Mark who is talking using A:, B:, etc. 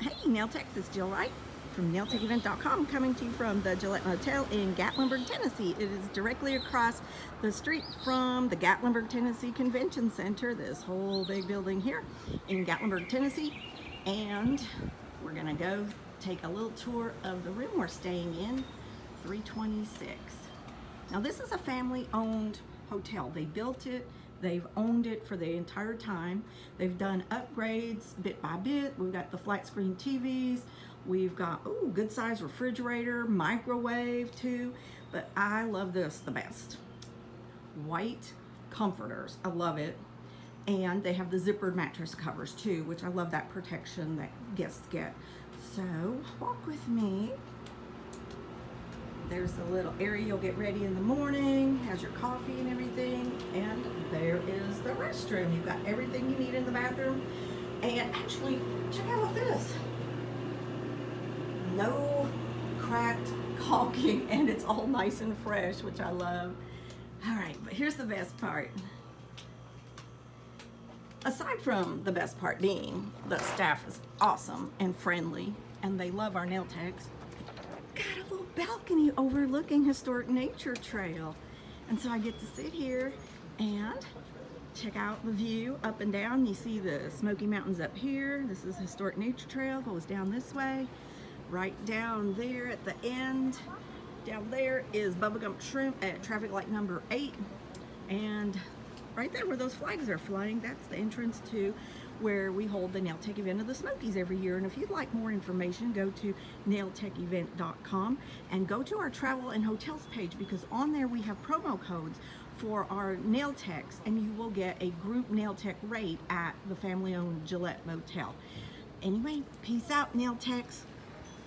A: Hey, Nail Techs, it's Jill Wright from nailtechevent.com, coming to you from the Gillette Motel in Gatlinburg, Tennessee. It is directly across the street from the Gatlinburg Tennessee Convention Center, this whole big building here in Gatlinburg, Tennessee. And we're gonna go take a little tour of the room we're staying in, 326. Now this is a family-owned hotel. They built it, they've owned it for the entire time. They've done upgrades bit by bit. We've got the flat screen TVs. We've got, good size refrigerator, microwave too. But I love this the best. White comforters, I love it. And they have the zippered mattress covers too, which I love that protection that guests get. So walk with me. There's the little area you'll get ready in the morning, has your coffee and everything, and there is the restroom. You've got everything you need in the bathroom. And actually, check out this. No cracked caulking, and it's all nice and fresh, which I love. All right, but here's the best part. Aside from the best part being the staff is awesome and friendly, and they love our nail techs, got a little balcony overlooking historic nature trail. And so I get to sit here and check out the view up and down. You see the Smoky Mountains up here. This is historic nature trail, goes down this way. Right down there at the end, down there is Bubblegum Shrimp at traffic light number 8. And right there where those flags are flying, that's the entrance to where we hold the Nail Tech event of the Smokies every year. And if you'd like more information, go to nailtechevent.com and go to our travel and hotels page, because on there we have promo codes for our nail techs, and you will get a group nail tech rate at the family-owned Gillette Motel. Anyway, peace out, nail techs.